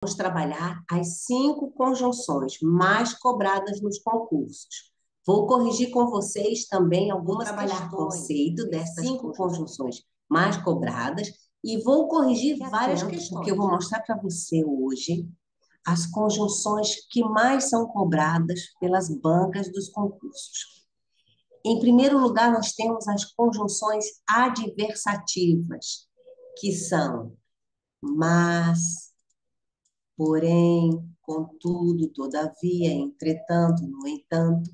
Vamos trabalhar as 5 conjunções mais cobradas nos concursos. Vou corrigir com vocês também algumas trabalhar o conceito dessas 5 conjunções mais cobradas e vou corrigir várias questões, porque eu vou mostrar para você hoje as conjunções que mais são cobradas pelas bancas dos concursos. Em primeiro lugar, nós temos as conjunções adversativas, que são mas, porém, contudo, todavia, entretanto, no entanto,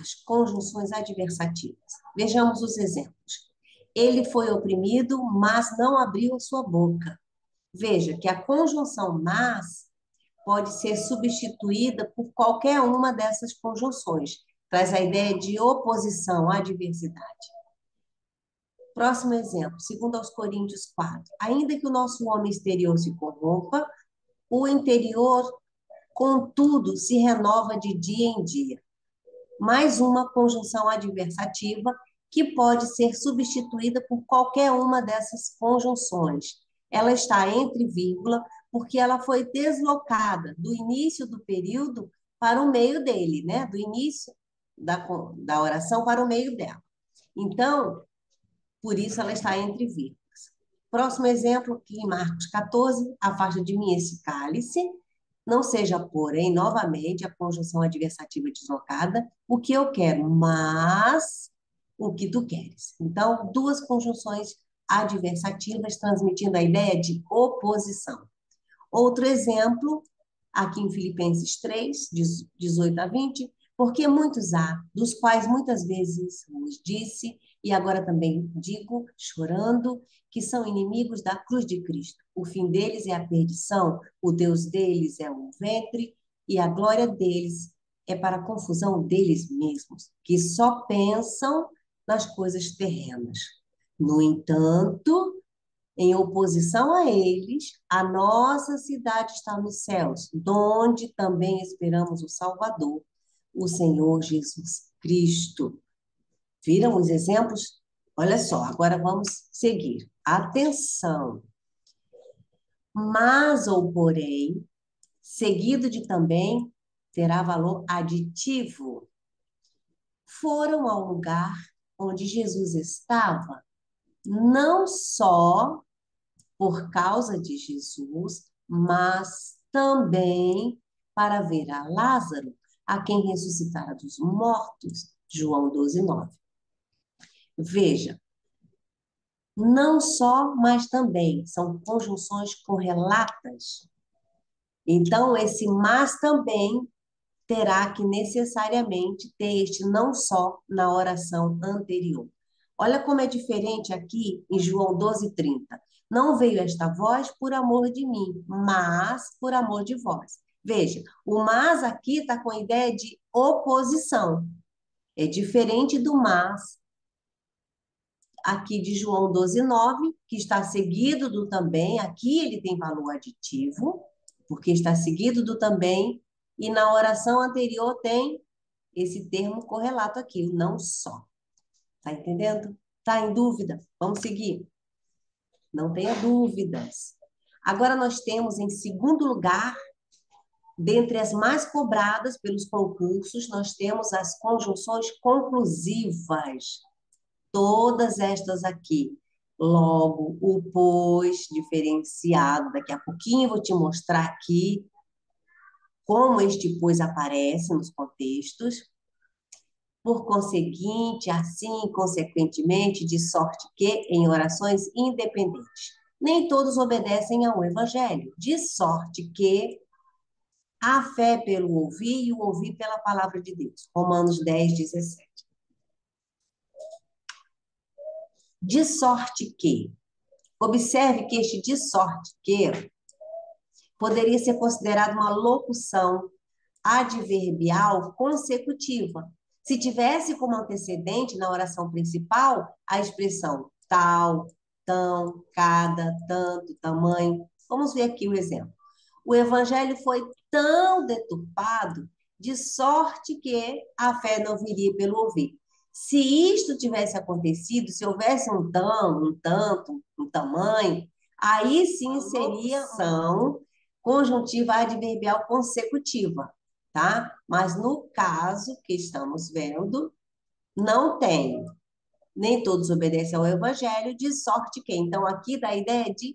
as conjunções adversativas. Vejamos os exemplos. Ele foi oprimido, mas não abriu a sua boca. Veja que a conjunção mas pode ser substituída por qualquer uma dessas conjunções. Traz a ideia de oposição, adversidade. Próximo exemplo, segundo aos Coríntios 4. Ainda que o nosso homem exterior se corrompa, o interior, contudo, se renova de dia em dia. Mais uma conjunção adversativa que pode ser substituída por qualquer uma dessas conjunções. Ela está entre vírgula porque ela foi deslocada do início do período para o meio dele, né? Do início da oração para o meio dela. Então, por isso ela está entre vírgulas. Próximo exemplo, aqui em Marcos 14, afasta de mim esse cálice, não seja, porém, novamente, a conjunção adversativa deslocada, o que eu quero, mas o que tu queres. Então, 2 conjunções adversativas transmitindo a ideia de oposição. Outro exemplo, aqui em Filipenses 3, 18 a 20, porque muitos há, dos quais muitas vezes vos disse, e agora também digo, chorando, que são inimigos da cruz de Cristo. O fim deles é a perdição, o Deus deles é o ventre, e a glória deles é para a confusão deles mesmos, que só pensam nas coisas terrenas. No entanto, em oposição a eles, a nossa cidade está nos céus, donde também esperamos o Salvador, o Senhor Jesus Cristo. Viram os exemplos? Olha só, agora vamos seguir. Atenção! Mas ou porém, seguido de também, terá valor aditivo. Foram ao lugar onde Jesus estava, não só por causa de Jesus, mas também para ver a Lázaro, a quem ressuscitara dos mortos, João 12, 9. Veja, não só, mas também, são conjunções correlatas. Então, esse mas também terá que necessariamente ter este não só na oração anterior. Olha como é diferente aqui em João 12:30. Não veio esta voz por amor de mim, mas por amor de vós. Veja, o mas aqui está com a ideia de oposição. É diferente do mas aqui de João 12:9, que está seguido do também. Aqui ele tem valor aditivo, porque está seguido do também, e na oração anterior tem esse termo correlato aqui, o não só. Tá entendendo? Tá em dúvida? Vamos seguir. Não tenha dúvidas. Agora nós temos, em segundo lugar, dentre as mais cobradas pelos concursos, nós temos as conjunções conclusivas. Todas estas aqui. Logo, o pois diferenciado. Daqui a pouquinho eu vou te mostrar aqui como este pois aparece nos contextos. Por conseguinte, assim, consequentemente, de sorte que, em orações independentes, nem todos obedecem ao Evangelho, de sorte que a fé pelo ouvir e o ouvir pela palavra de Deus. Romanos 10, 17. De sorte que, observe que este de sorte que poderia ser considerado uma locução adverbial consecutiva. Se tivesse como antecedente na oração principal a expressão tal, tão, cada, tanto, tamanho. Vamos ver aqui o exemplo. O evangelho foi tão deturpado de sorte que a fé não viria pelo ouvir. Se isto tivesse acontecido, se houvesse um tão, um tanto, um tamanho, aí sim seria são conjuntiva adverbial consecutiva, tá? Mas no caso que estamos vendo, não tem. Nem todos obedecem ao evangelho, de sorte que. Então, aqui dá a ideia de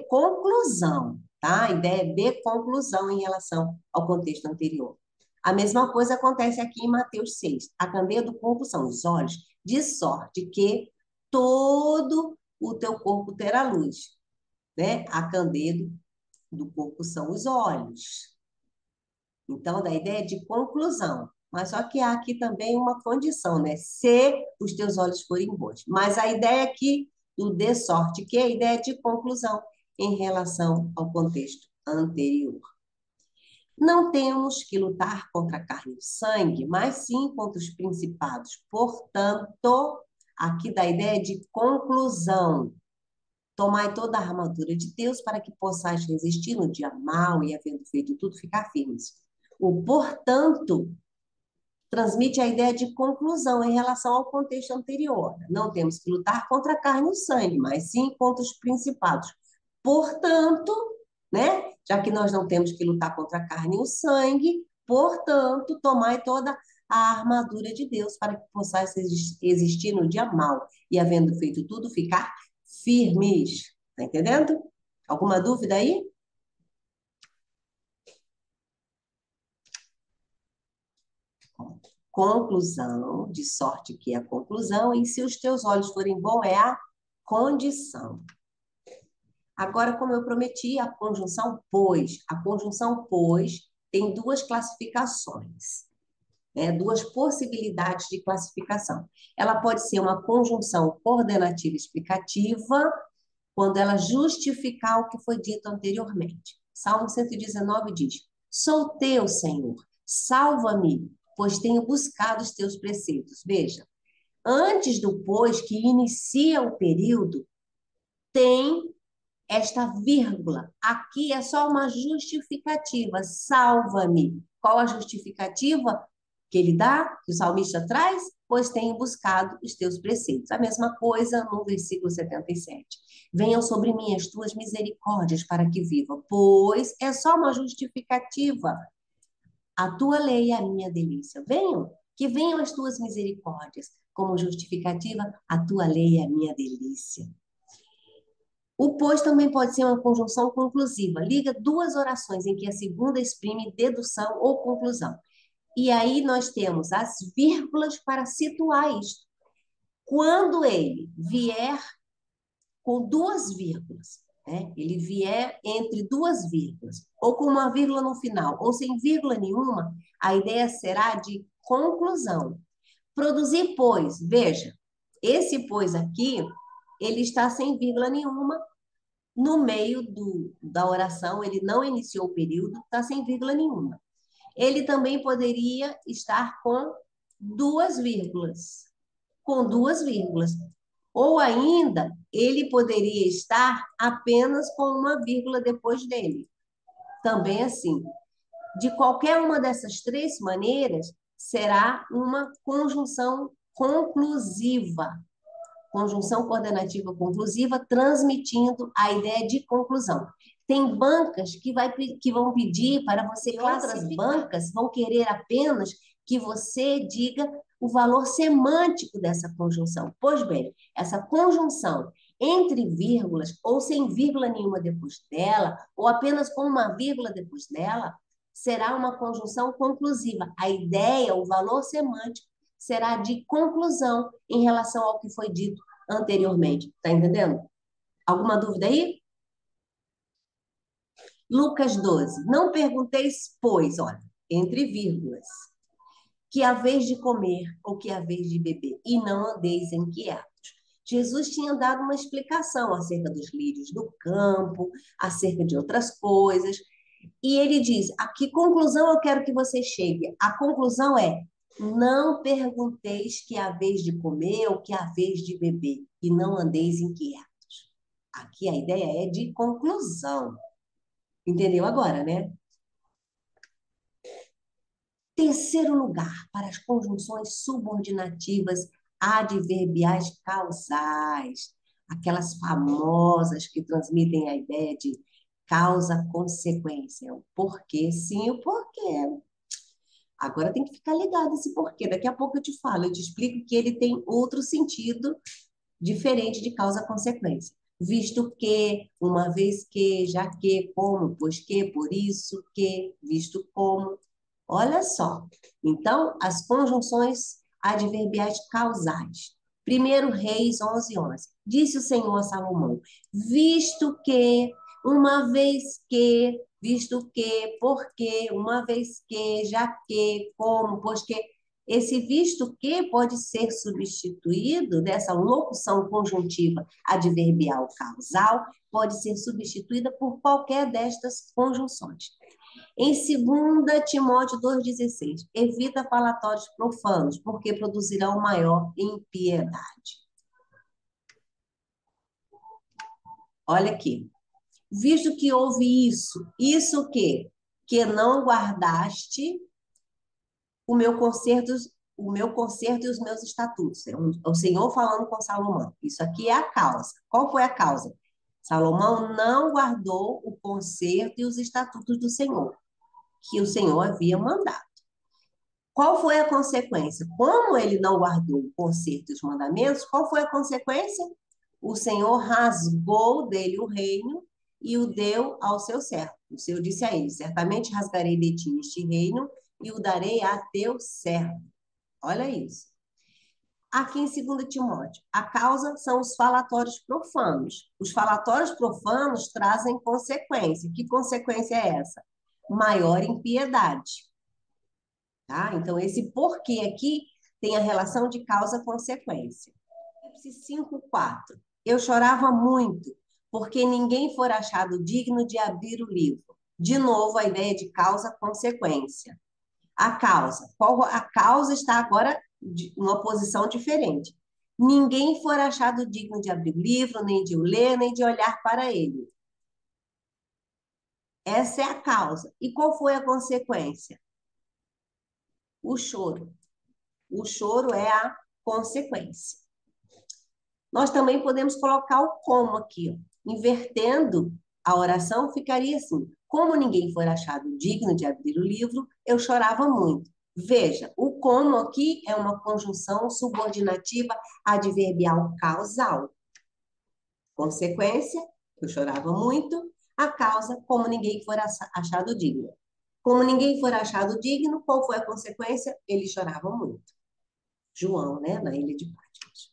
conclusão, tá? A ideia de conclusão em relação ao contexto anterior. A mesma coisa acontece aqui em Mateus 6. A candeia do corpo são os olhos, de sorte que todo o teu corpo terá luz, né? A candeia do corpo são os olhos. Então, da ideia de conclusão. Mas só que há aqui também uma condição, né? Se os teus olhos forem bons. Mas a ideia aqui do de sorte, que é a ideia de conclusão em relação ao contexto anterior. Não temos que lutar contra a carne e o sangue, mas sim contra os principados. Portanto, aqui da ideia de conclusão. Tomai toda a armadura de Deus para que possais resistir no dia mau e, havendo feito tudo, ficar firmes. O portanto transmite a ideia de conclusão em relação ao contexto anterior. Não temos que lutar contra a carne e o sangue, mas sim contra os principados. Portanto, né, já que nós não temos que lutar contra a carne e o sangue, portanto, tomai toda a armadura de Deus para que possais existir no dia mau e, havendo feito tudo, ficar firmes. Tá entendendo? Alguma dúvida aí? Conclusão, de sorte que é a conclusão, e se os teus olhos forem bons, é a condição. Agora, como eu prometi, a conjunção pois. A conjunção pois tem duas classificações, né? Duas possibilidades de classificação. Ela pode ser uma conjunção coordenativa explicativa, quando ela justificar o que foi dito anteriormente. Salmo 119 diz: Sou teu, Senhor, salva-me, pois tenho buscado os teus preceitos. Veja, antes do pois, que inicia o período, tem esta vírgula. Aqui é só uma justificativa. Salva-me. Qual a justificativa que ele dá, que o salmista traz? Pois tenho buscado os teus preceitos. A mesma coisa no versículo 77. Venham sobre mim as tuas misericórdias para que viva. Pois é só uma justificativa. A tua lei é a minha delícia. Venham, que venham as tuas misericórdias. Como justificativa, a tua lei é a minha delícia. O pois também pode ser uma conjunção conclusiva. Liga duas orações em que a segunda exprime dedução ou conclusão. E aí nós temos as vírgulas para situar isto. Quando ele vier com duas vírgulas, né? Ele vier entre duas vírgulas, ou com uma vírgula no final, ou sem vírgula nenhuma, a ideia será de conclusão. Produzir, pois, veja, esse pois aqui, ele está sem vírgula nenhuma, no meio da oração, ele não iniciou o período, está sem vírgula nenhuma. Ele também poderia estar com duas vírgulas. Com duas vírgulas. Ou ainda, ele poderia estar apenas com uma vírgula depois dele. Também assim. De qualquer uma dessas três maneiras, será uma conjunção conclusiva. Conjunção coordenativa conclusiva, transmitindo a ideia de conclusão. Tem bancas que vão pedir para você, outras bancas vão querer apenas que você diga o valor semântico dessa conjunção. Pois bem, essa conjunção entre vírgulas, ou sem vírgula nenhuma depois dela, ou apenas com uma vírgula depois dela, será uma conjunção conclusiva. A ideia, o valor semântico, será de conclusão em relação ao que foi dito anteriormente. Tá entendendo? Alguma dúvida aí? Lucas 12. Não pergunteis, pois, olha, entre vírgulas, que a vez de comer ou que a vez de beber, e não andeis inquietos. Jesus tinha dado uma explicação acerca dos lírios do campo, acerca de outras coisas, e ele diz: a que conclusão eu quero que você chegue? A conclusão é: não pergunteis que é a vez de comer ou que é a vez de beber, e não andeis inquietos. Aqui a ideia é de conclusão. Entendeu agora, né? Terceiro lugar, para as conjunções subordinativas adverbiais causais, aquelas famosas que transmitem a ideia de Causa-consequência. O porquê, sim, o porquê. Agora tem que ficar ligado esse porquê. Daqui a pouco eu te falo, eu te explico que ele tem outro sentido diferente de causa-consequência. Visto que, uma vez que, já que, como, pois que, por isso que, visto como. Olha só. Então, as conjunções adverbiais causais. Primeiro Reis 11:11. Disse o Senhor a Salomão: visto que, uma vez que, visto que, porque, uma vez que, já que, como, pois que. Esse visto que pode ser substituído dessa locução conjuntiva adverbial causal, pode ser substituída por qualquer destas conjunções. Em 2 Timóteo 2,16, evita falatórios profanos, porque produzirão maior impiedade. Olha aqui. Visto que houve isso que não guardaste o meu conserto e os meus estatutos. É o Senhor falando com Salomão. Isso aqui é a causa. Qual foi a causa? Salomão não guardou o conserto e os estatutos do Senhor, que o Senhor havia mandado. Qual foi a consequência? Como ele não guardou o conserto e os mandamentos, qual foi a consequência? O Senhor rasgou dele o reino e o deu ao seu servo. O Senhor disse a ele: certamente rasgarei de ti este reino e o darei a teu servo. Olha isso. Aqui em 2 Timóteo, a causa são os falatórios profanos. Os falatórios profanos trazem consequência. Que consequência é essa? Maior impiedade. Tá? Então, esse porquê aqui tem a relação de causa-consequência. Apocalipse 5:4. Eu chorava muito, porque ninguém for achado digno de abrir o livro. De novo, a ideia de causa-consequência. A causa. A causa está agora em uma posição diferente. Ninguém for achado digno de abrir o livro, nem de o ler, nem de olhar para ele. Essa é a causa. E qual foi a consequência? O choro. O choro é a consequência. Nós também podemos colocar o como aqui, ó. Invertendo a oração, ficaria assim: como ninguém foi achado digno de abrir o livro, eu chorava muito. Veja, o como aqui é uma conjunção subordinativa adverbial causal. Consequência, eu chorava muito. A causa, como ninguém for achado digno. Como ninguém for achado digno, qual foi a consequência? Ele chorava muito. João, né, na ilha de Patmos.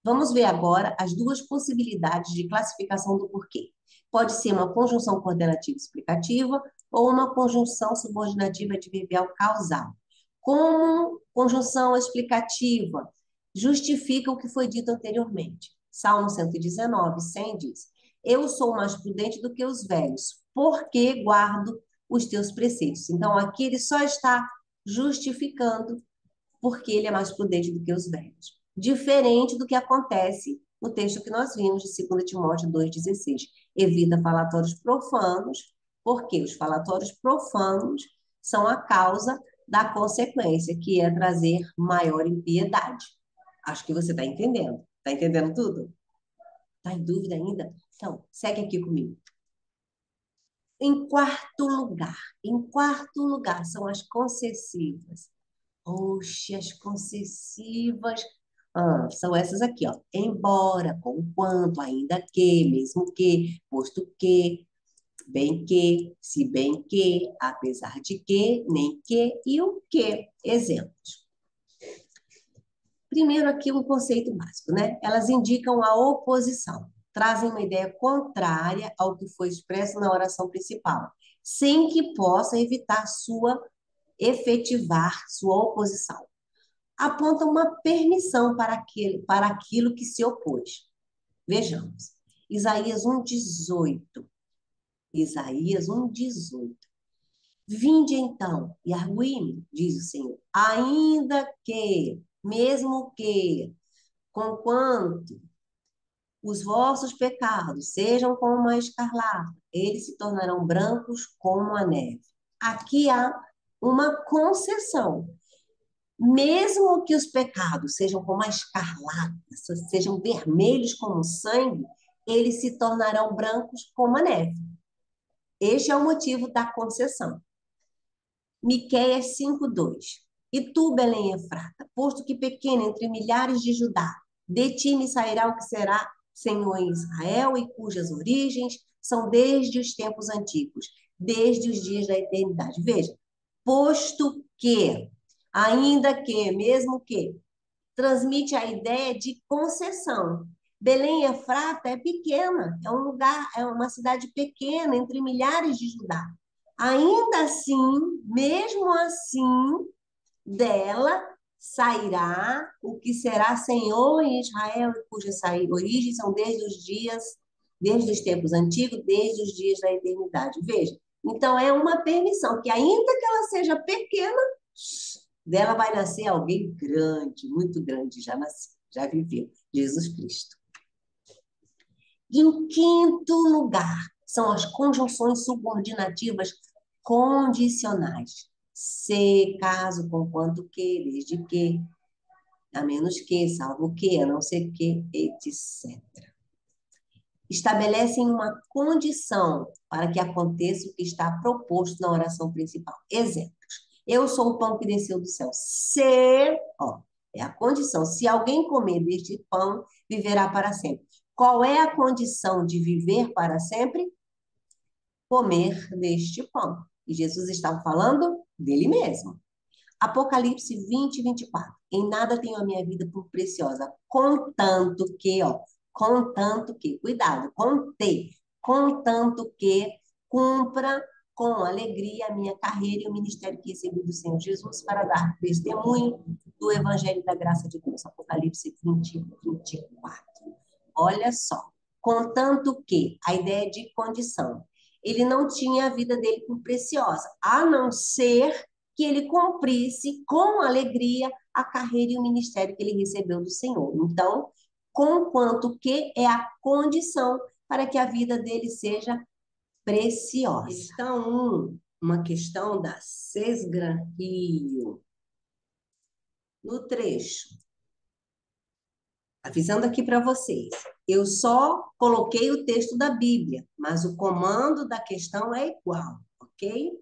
Vamos ver agora as duas possibilidades de classificação do porquê. Pode ser uma conjunção coordenativa explicativa ou uma conjunção subordinativa adverbial causal. Como conjunção explicativa, justifica o que foi dito anteriormente. Salmo 119, 100 diz: eu sou mais prudente do que os velhos, porque guardo os teus preceitos. Então, aqui ele só está justificando porque ele é mais prudente do que os velhos. Diferente do que acontece no texto que nós vimos de 2 Timóteo 2,16. Evita falatórios profanos, porque os falatórios profanos são a causa da consequência, que é trazer maior impiedade. Acho que você está entendendo. Está entendendo tudo? Está em dúvida ainda? Então, segue aqui comigo. Em quarto lugar, são as concessivas. Oxe, as concessivas são essas aqui, ó. Embora, conquanto, ainda que, mesmo que, posto que, bem que, se bem que, apesar de que, nem que e o que. Exemplos. Primeiro aqui um conceito básico, né? Elas indicam a oposição, trazem uma ideia contrária ao que foi expresso na oração principal, sem que possa evitar efetivar sua oposição. Aponta uma permissão para aquilo que se opôs. Vejamos. Isaías 1:18. Isaías 1:18. Vinde então e arguí-me, diz o Senhor, ainda que, mesmo que, conquanto os vossos pecados sejam como a escarlata, eles se tornarão brancos como a neve. Aqui há uma concessão. Mesmo que os pecados sejam como a escarlata, sejam vermelhos como sangue, eles se tornarão brancos como a neve. Este é o motivo da concessão. Miqueias 5:2. E tu, Belém Efrata, posto que pequena entre milhares de Judá, de ti me sairá o que será Senhor em Israel, e cujas origens são desde os tempos antigos, desde os dias da eternidade. Veja, posto que, ainda que, mesmo que, transmite a ideia de concessão. Belém Efrata é pequena, é um lugar, é uma cidade pequena entre milhares de Judá. Ainda assim, mesmo assim, dela sairá o que será Senhor em Israel, cuja origem são desde os tempos antigos, desde os dias da eternidade. Veja, então é uma permissão que, ainda que ela seja pequena, dela vai nascer alguém grande, muito grande, já nasceu, já viveu, Jesus Cristo. Em quinto lugar, são as conjunções subordinativas condicionais. Se, caso, conquanto que, desde que, a menos que, salvo que, a não ser que, etc. Estabelecem uma condição para que aconteça o que está proposto na oração principal. Exemplos. Eu sou o pão que desceu do céu. Se, ó, é a condição. Se alguém comer deste pão, viverá para sempre. Qual é a condição de viver para sempre? Comer deste pão. E Jesus estava falando dele mesmo. Apocalipse 20:24. Em nada tenho a minha vida por preciosa, contanto que, ó, contanto que, cuidado, contanto que cumpra com alegria a minha carreira e o ministério que recebi do Senhor Jesus para dar testemunho do Evangelho da graça de Deus. Apocalipse 20:24. Olha só, contanto que, a ideia de condição. Ele não tinha a vida dele por preciosa, a não ser que ele cumprisse com alegria a carreira e o ministério que ele recebeu do Senhor. Então, conquanto que é a condição para que a vida dele seja preciosa. Questão 1, uma questão da Sesgran Rio. No trecho, avisando aqui para vocês, eu só coloquei o texto da Bíblia, mas o comando da questão é igual, ok?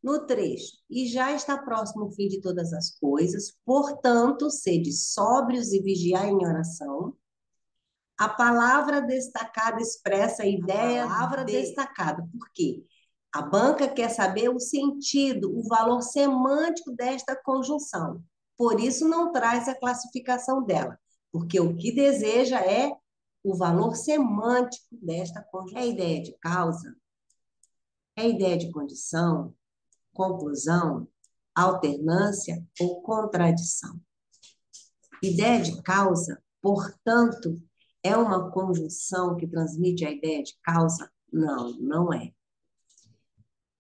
No trecho, e já está próximo o fim de todas as coisas, portanto, sede sóbrios e vigiai em oração. A palavra destacada expressa a ideia. A palavra destacada, por quê? A banca quer saber o sentido, o valor semântico desta conjunção. Por isso, não traz a classificação dela, porque o que deseja é o valor semântico desta conjunção. É a ideia de causa? É a ideia de condição? Conclusão, alternância ou contradição. Ideia de causa, portanto, é uma conjunção que transmite a ideia de causa? Não, não é.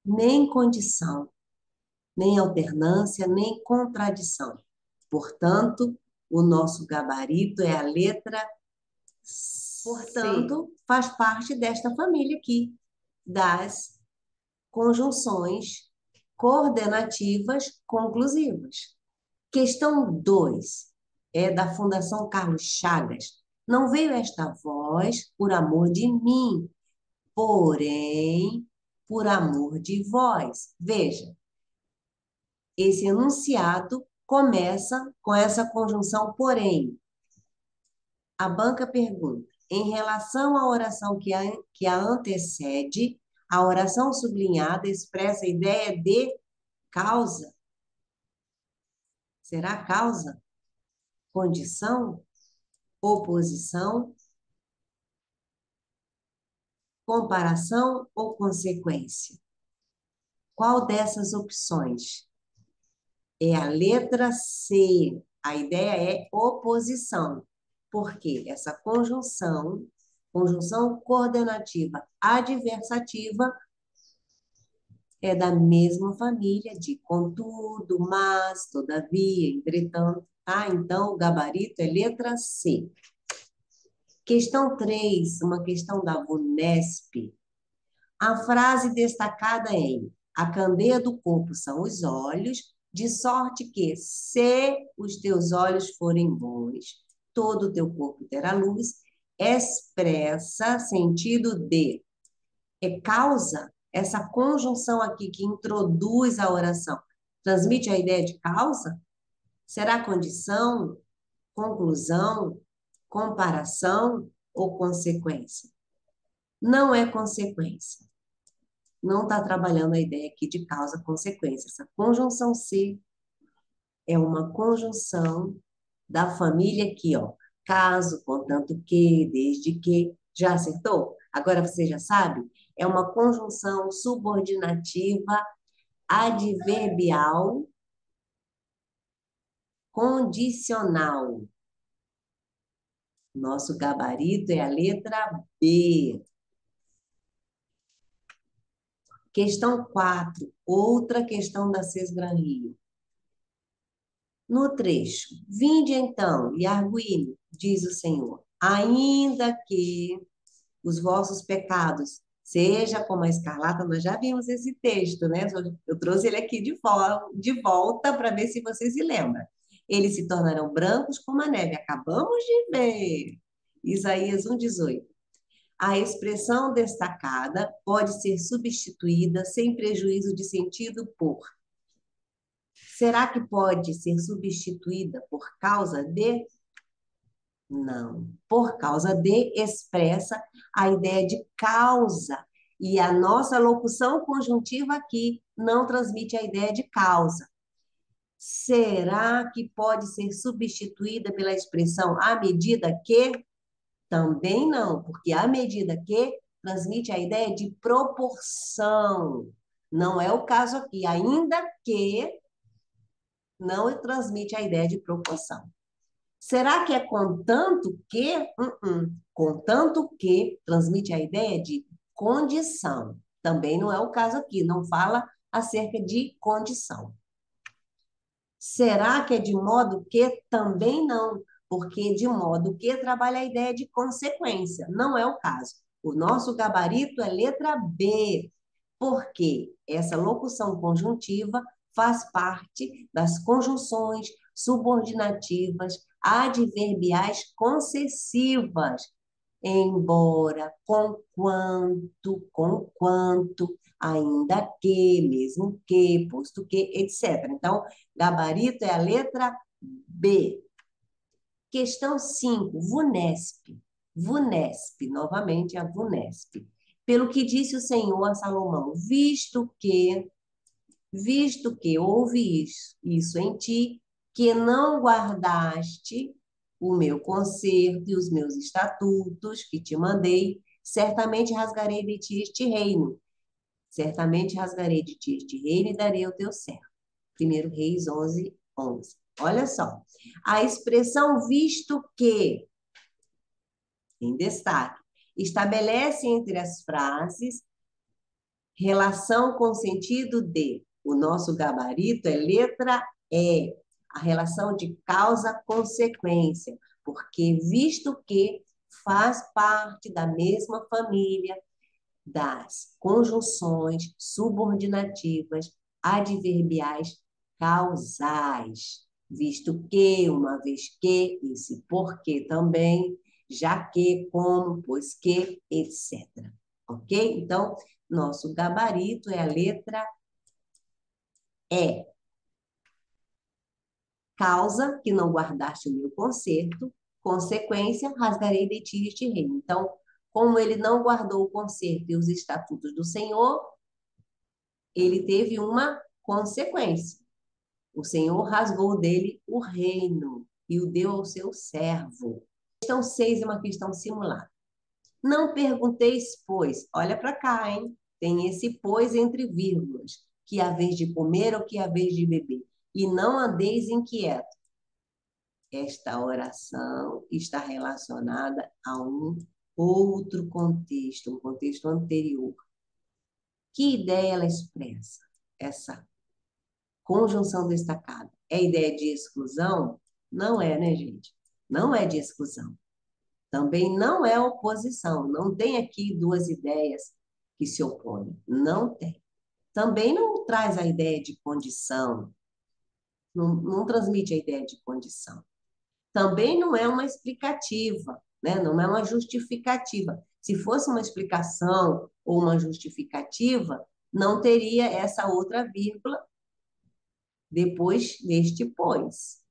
Nem condição, nem alternância, nem contradição. Portanto, o nosso gabarito é a letra C. Portanto, faz parte desta família aqui, das conjunções coordenativas conclusivas. Questão 2 é da Fundação Carlos Chagas. Não veio esta voz por amor de mim, porém por amor de vós. Veja, esse enunciado começa com essa conjunção porém. A banca pergunta, em relação à oração que a antecede, a oração sublinhada expressa a ideia de causa. Será causa? Condição? Oposição? Comparação ou consequência? Qual dessas opções? É a letra C. A ideia é oposição. Porque essa conjunção coordenativa adversativa, é da mesma família de contudo, mas, todavia, entretanto, tá? Então, o gabarito é letra C. Questão 3, uma questão da VUNESP. A frase destacada em a candeia do corpo são os olhos, de sorte que, se os teus olhos forem bons, todo o teu corpo terá luz, expressa sentido de. É causa? Essa conjunção aqui que introduz a oração transmite a ideia de causa? Será condição, conclusão, comparação ou consequência? Não é consequência. Não está trabalhando a ideia aqui de causa-consequência. Essa conjunção C é uma conjunção da família aqui, ó. Caso, contanto que, desde que. Já acertou? Agora você já sabe? É uma conjunção subordinativa adverbial condicional. Nosso gabarito é a letra B. Questão 4, outra questão da Cesbran Rio. No trecho, vinde então e arguí-me, diz o Senhor, ainda que os vossos pecados seja como a escarlata, nós já vimos esse texto, né? Eu trouxe ele aqui de volta para ver se você se lembra. Eles se tornarão brancos como a neve. Acabamos de ver. Isaías 1,18. A expressão destacada pode ser substituída sem prejuízo de sentido por. Será que pode ser substituída por causa de? Não. Por causa de expressa a ideia de causa. E a nossa locução conjuntiva aqui não transmite a ideia de causa. Será que pode ser substituída pela expressão à medida que? Também não, porque à medida que transmite a ideia de proporção. Não é o caso aqui, ainda que não transmite a ideia de proporção. Será que é contanto que? Contanto que transmite a ideia de condição. Também não é o caso aqui, não fala acerca de condição. Será que é de modo que? Também não, porque de modo que trabalha a ideia de consequência. Não é o caso. O nosso gabarito é letra B, porque essa locução conjuntiva faz parte das conjunções subordinativas adverbiais concessivas, embora, com quanto, ainda que, mesmo que, posto que, etc. Então, gabarito é a letra B. Questão 5, VUNESP. VUNESP, novamente a VUNESP. Pelo que disse o Senhor a Salomão, visto que houve isso em ti, que não guardaste o meu conserto e os meus estatutos que te mandei, certamente rasgarei de ti este reino. Certamente rasgarei de ti este reino e darei ao teu servo. 1 Reis 11, 11. Olha só, a expressão visto que, em destaque, estabelece entre as frases relação com sentido de. O nosso gabarito é letra E, a relação de causa-consequência, porque visto que faz parte da mesma família das conjunções subordinativas adverbiais causais, visto que, uma vez que, esse porquê também, já que, como, pois que, etc. Ok? Então, nosso gabarito é a letra E. Causa, que não guardaste o meu conserto, consequência, rasgarei de ti este reino. Então, como ele não guardou o conserto e os estatutos do Senhor, ele teve uma consequência. O Senhor rasgou dele o reino e o deu ao seu servo. Questão 6 é uma questão simulada. Não pergunteis, pois, olha para cá, hein? Tem esse pois entre vírgulas, que a vez de comer ou que a vez de beber. E não andeis inquieto. Esta oração está relacionada a um outro contexto, um contexto anterior. Que ideia ela expressa? Essa conjunção destacada. É ideia de exclusão? Não é, né, gente? Não é de exclusão. Também não é oposição. Não tem aqui duas ideias que se opõem. Não tem. Também não traz a ideia de condição. Não transmite a ideia de condição. Também não é uma explicativa. né? Não é uma justificativa. Se fosse uma explicação ou uma justificativa, não teria essa outra vírgula depois deste pois.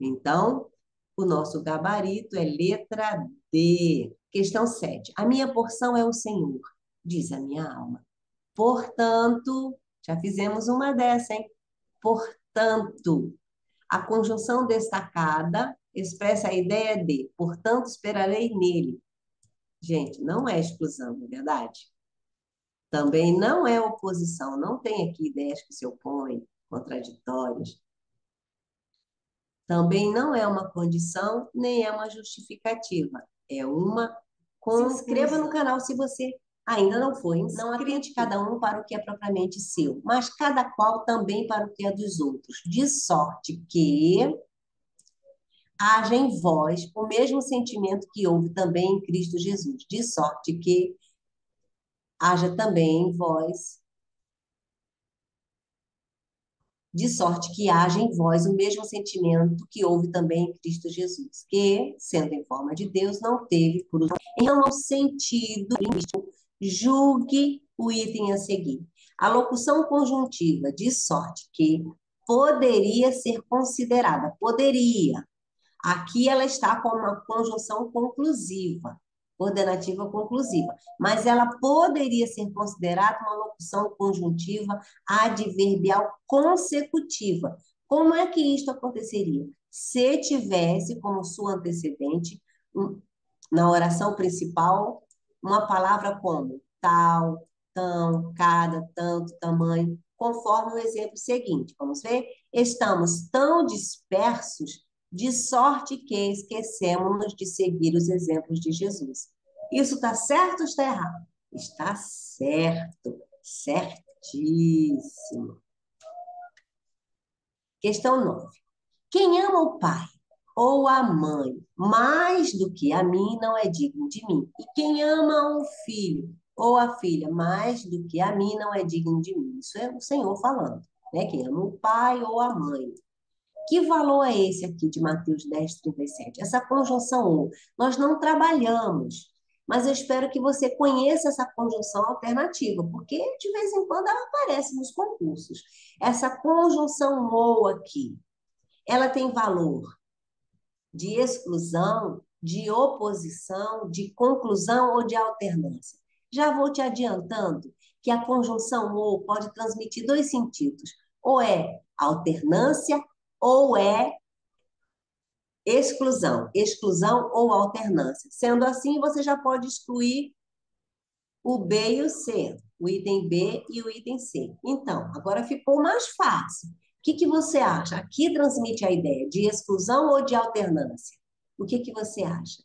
Então, o nosso gabarito é letra D. Questão 7. A minha porção é o Senhor, diz a minha alma. Portanto, já fizemos uma dessa, hein? Portanto, a conjunção destacada expressa a ideia de, portanto, esperarei nele. Gente, não é exclusão, não é verdade? Também não é oposição, não tem aqui ideias que se opõem, contraditórias. Também não é uma condição, nem é uma justificativa. É uma conclusão. Se inscreva no canal se você ainda não foi. Não atente cada um para o que é propriamente seu, mas cada qual também para o que é dos outros. De sorte que haja em vós o mesmo sentimento que houve também em Cristo Jesus. De sorte que haja também em vós de sorte que haja em vós o mesmo sentimento que houve também em Cristo Jesus, que, sendo em forma de Deus, não teve por não ao sentido linguístico, julgue o item a seguir. A locução conjuntiva de sorte que poderia ser considerada, poderia. Aqui ela está com uma conjunção conclusiva, ordenativa conclusiva, mas ela poderia ser considerada uma locução conjuntiva adverbial consecutiva. Como é que isto aconteceria? Se tivesse como sua antecedente, na oração principal, uma palavra como tal, tão, cada, tanto, tamanho, conforme o exemplo seguinte. Vamos ver? Estamos tão dispersos de sorte que esquecemos de seguir os exemplos de Jesus. Isso está certo ou está errado? Está certo, certíssimo. Questão 9. Quem ama o pai ou a mãe mais do que a mim não é digno de mim. E quem ama o filho ou a filha mais do que a mim não é digno de mim. Isso é o Senhor falando, né? Quem ama o pai ou a mãe. Que valor é esse aqui de Mateus 10:37? Essa conjunção ou. Nós não trabalhamos, mas eu espero que você conheça essa conjunção alternativa, porque de vez em quando ela aparece nos concursos. Essa conjunção ou aqui, ela tem valor de exclusão, de oposição, de conclusão ou de alternância. Já vou te adiantando que a conjunção ou pode transmitir dois sentidos. Ou é alternância ou é exclusão, exclusão ou alternância. Sendo assim, você já pode excluir o B e o C, o item B e o item C. Então, agora ficou mais fácil. O que você acha? Aqui transmite a ideia de exclusão ou de alternância? O que você acha?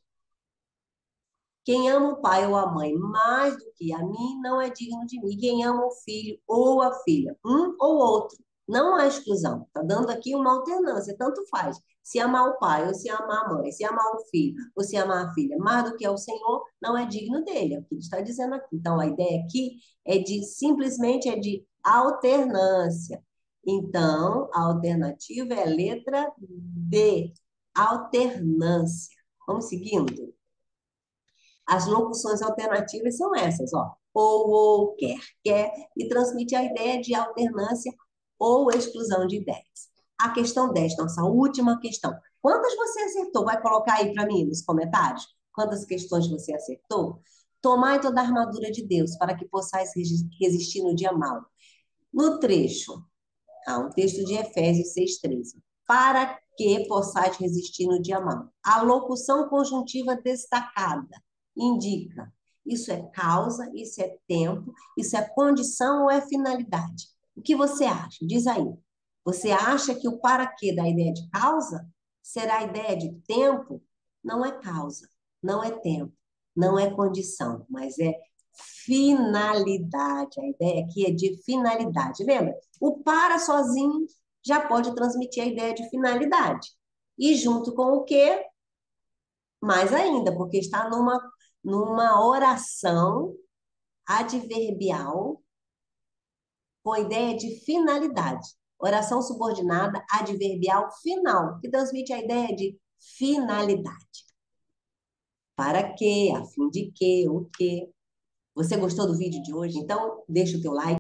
Quem ama o pai ou a mãe mais do que a mim não é digno de mim. Quem ama o filho ou a filha, um ou outro. Não há exclusão. Está dando aqui uma alternância, tanto faz. Se amar o pai, ou se amar a mãe, se amar o filho, ou se amar a filha, mais do que ao Senhor, não é digno dele. É o que ele está dizendo aqui. Então, a ideia aqui é de, simplesmente, é de alternância. Então, a alternativa é a letra D, alternância. Vamos seguindo? As locuções alternativas são essas, ó. Ou, quer, e transmite a ideia de alternância ou exclusão de ideias. A questão 10, nossa última questão. Quantas você acertou? Vai colocar aí para mim nos comentários? Quantas questões você acertou? Tomai toda a armadura de Deus para que possais resistir no dia mau. No trecho, um texto de Efésios 6:13. Para que possais resistir no dia mau. A locução conjuntiva destacada indica isso é causa, isso é tempo, isso é condição ou é finalidade? O que você acha? Diz aí. Você acha que o para quê da ideia de causa será a ideia de tempo? Não é causa, não é tempo, não é condição, mas é finalidade. A ideia aqui é de finalidade. Lembra? O para sozinho já pode transmitir a ideia de finalidade. E junto com o quê? Mais ainda, porque está numa oração adverbial com ideia de finalidade. Oração subordinada adverbial final, que transmite a ideia de finalidade. para quê, a fim de quê, o quê. Você gostou do vídeo de hoje? Então, deixa o teu like.